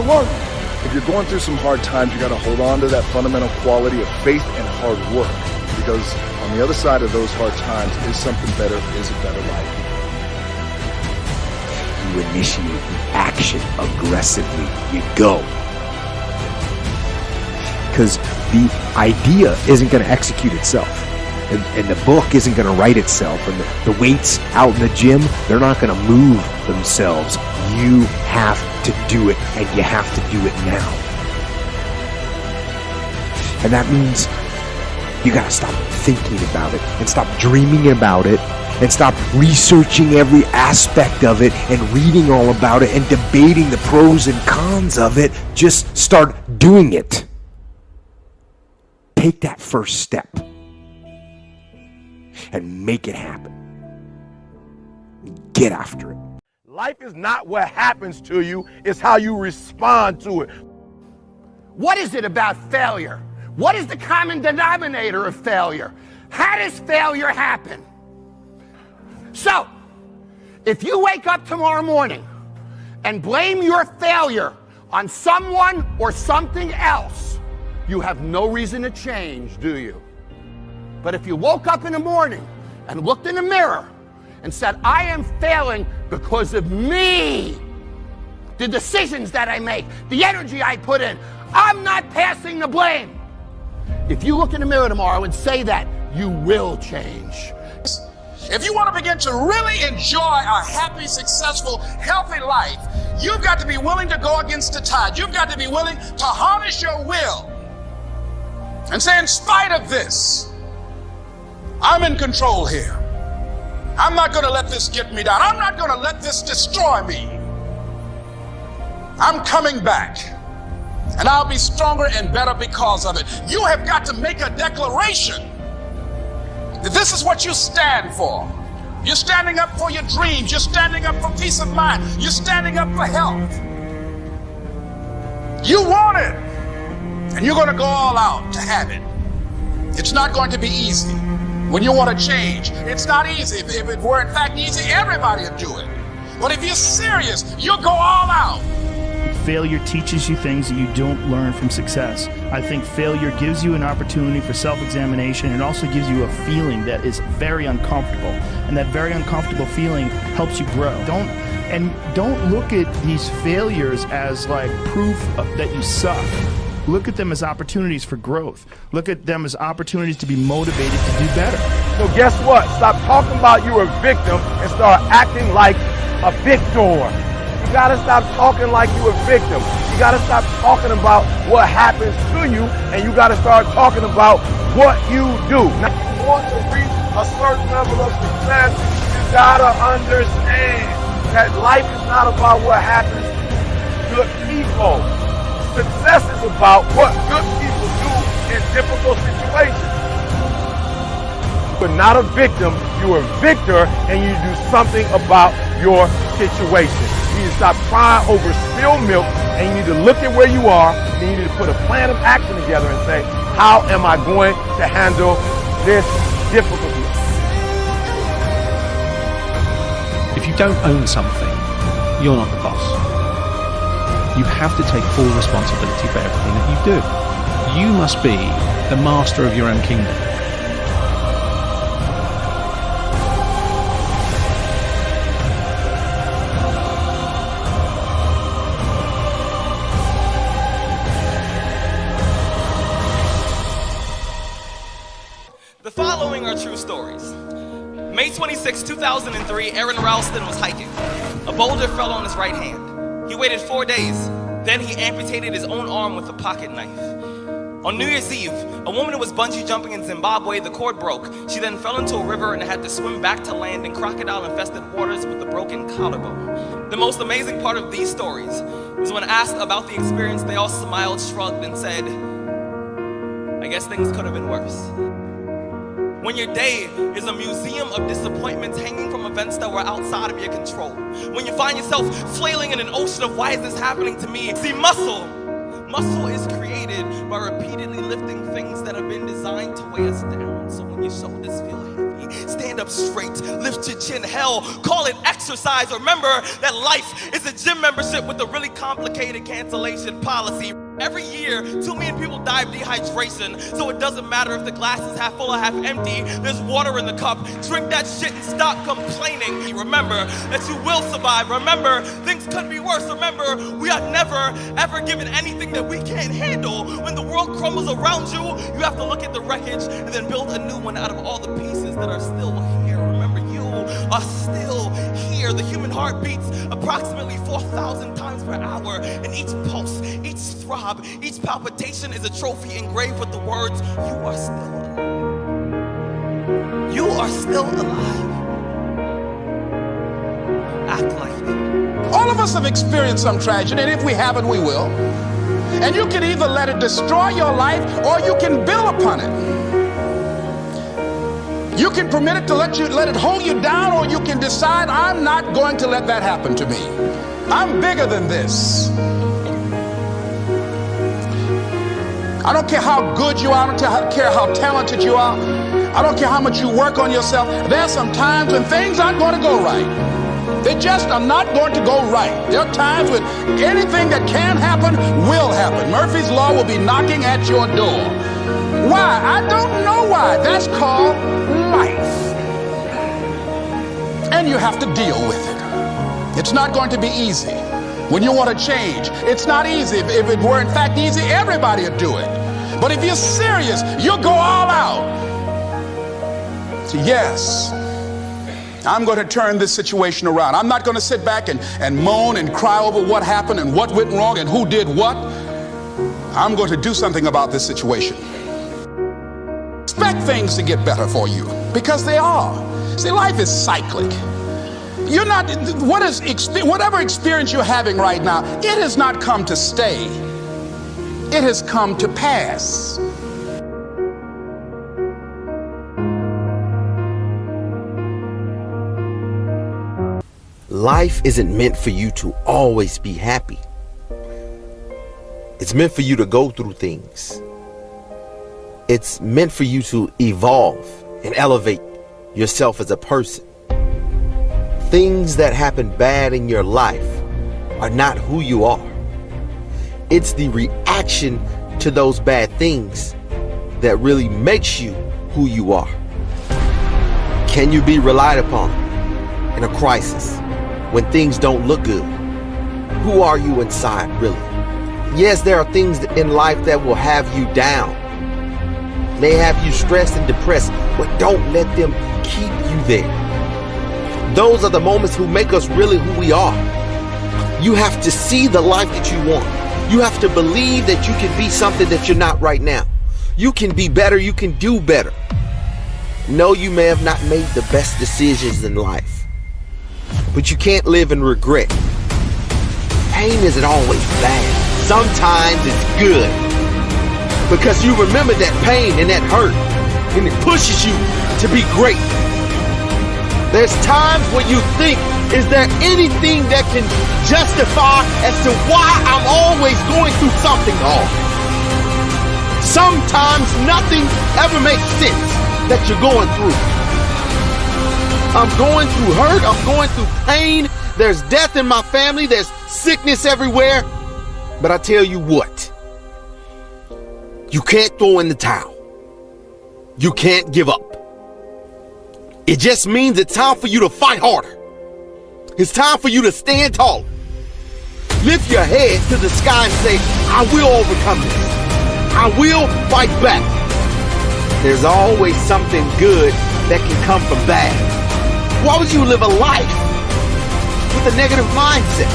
One, if you're going through some hard times, you got to hold on to that fundamental quality of faith and hard work, because on the other side of those hard times is something better, is a better life. You initiate the action aggressively. You go. Because the idea isn't going to execute itself. And the book isn't going to write itself. And the weights out in the gym, they're not going to move themselves. You have to do it, and you have to do it now. And that means you got to stop thinking about it and stop dreaming about it and stop researching every aspect of it and reading all about it and debating the pros and cons of it. Just start doing it. Take that first step and make it happen. Get after it. Life is not what happens to you, it's how you respond to it. What is it about failure? What is the common denominator of failure? How does failure happen? So, if you wake up tomorrow morning and blame your failure on someone or something else, you have no reason to change, do you? But if you woke up in the morning and looked in the mirror and said, I am failing because of me, the decisions that I make, the energy I put in, I'm not passing the blame. If you look in the mirror tomorrow and say that, you will change. If you want to begin to really enjoy a happy, successful, healthy life, you've got to be willing to go against the tide. You've got to be willing to harness your will and say, in spite of this, I'm in control here. I'm not going to let this get me down. I'm not going to let this destroy me. I'm coming back, and I'll be stronger and better because of it. You have got to make a declaration that this is what you stand for. You're standing up for your dreams. You're standing up for peace of mind. You're standing up for health. You want it, and you're going to go all out to have it. It's not going to be easy. When you want to change, it's not easy. If it were in fact easy, everybody would do it. But if you're serious, you'll go all out. Failure teaches you things that you don't learn from success. I think failure gives you an opportunity for self-examination. It also gives you a feeling that is very uncomfortable. And that very uncomfortable feeling helps you grow. Don't look at these failures as like proof that you suck. Look at them as opportunities for growth. Look at them as opportunities to be motivated to do better. So guess what? Stop talking about you're a victim and start acting like a victor. You gotta stop talking like you're a victim. You gotta stop talking about what happens to you, and you gotta start talking about what you do. Now, if you want to reach a certain level of success, you gotta understand that life is not about what happens to good people. Success is about what good people do in difficult situations. You're not a victim, you're a victor, and you do something about your situation. You need to stop crying over spilled milk, and you need to look at where you are, and you need to put a plan of action together and say, how am I going to handle this difficulty? If you don't own something, you're not the boss. You have to take full responsibility for everything that you do. You must be the master of your own kingdom. The following are true stories. May 26, 2003, Aaron Ralston was hiking. A boulder fell on his right hand. He waited 4 days. Then he amputated his own arm with a pocket knife. On New Year's Eve, a woman was bungee jumping in Zimbabwe. The cord broke. She then fell into a river and had to swim back to land in crocodile-infested waters with a broken collarbone. The most amazing part of these stories is when asked about the experience, they all smiled, shrugged, and said, I guess things could have been worse. When your day is a museum of disappointments hanging from events that were outside of your control. When you find yourself flailing in an ocean of why is this happening to me? See, muscle is created by repeatedly lifting things that have been designed to weigh us down. So when your shoulders feel heavy empty. Stand up straight, lift your chin. Hell, call it exercise. Remember that life is a gym membership with a really complicated cancellation policy. Every year, 2 million people die of dehydration, so it doesn't matter if the glass is half full or half empty. There's water in the cup. Drink that shit and stop complaining. Remember that you will survive. Remember, things could be worse. Remember, we are never, ever given anything that we can't handle. When the world crumbles around you, you have to look at the wreckage and then build a new one out of all the pieces that are still here. Remember, you are still here. The human heart beats approximately 4,000 times per hour, and each pulse, each throb, each palpitation is a trophy engraved with the words, you are still alive. You are still alive. Act like it. All of us have experienced some tragedy, and if we haven't, we will. And you can either let it destroy your life, or you can build upon it. You can permit it to let it hold you down, or you can decide, I'm not going to let that happen to me. I'm bigger than this. I don't care how good you are. I don't care how talented you are. I don't care how much you work on yourself. There are some times when things aren't going to go right. They just are not going to go right. There are times when anything that can happen will happen. Murphy's Law will be knocking at your door. Why? I don't know why. That's called life. And you have to deal with it. It's not going to be easy. When you want to change, it's not easy. If it were in fact easy, everybody would do it. But if you're serious, you'll go all out. So yes, I'm going to turn this situation around. I'm not going to sit back and moan and cry over what happened and what went wrong and who did what. I'm going to do something about this situation. Expect things to get better for you, because they are. See, life is cyclic. You're not, whatever experience you're having right now, it has not come to stay. It has come to pass. Life isn't meant for you to always be happy. It's meant for you to go through things. It's meant for you to evolve and elevate yourself as a person. Things that happen bad in your life are not who you are. It's the reaction to those bad things that really makes you who you are. Can you be relied upon in a crisis when things don't look good? Who are you inside, really? Yes, there are things in life that will have you down. They have you stressed and depressed, but don't let them keep you there. Those are the moments who make us really who we are. You have to see the life that you want. You have to believe that you can be something that you're not right now. You can be better. You can do better. No, you may have not made the best decisions in life, but you can't live in regret. Pain isn't always bad. Sometimes it's good, because you remember that pain and that hurt, and it pushes you to be great. There's times when you think, is there anything that can justify as to why I'm always going through something hard? Sometimes nothing ever makes sense that you're going through. I'm going through hurt. I'm going through pain. There's death in my family. There's sickness everywhere. But I tell you what, you can't throw in the towel. You can't give up. It just means it's time for you to fight harder. It's time for you to stand taller. Lift your head to the sky and say, I will overcome this. I will fight back. There's always something good that can come from bad. Why would you live a life with a negative mindset?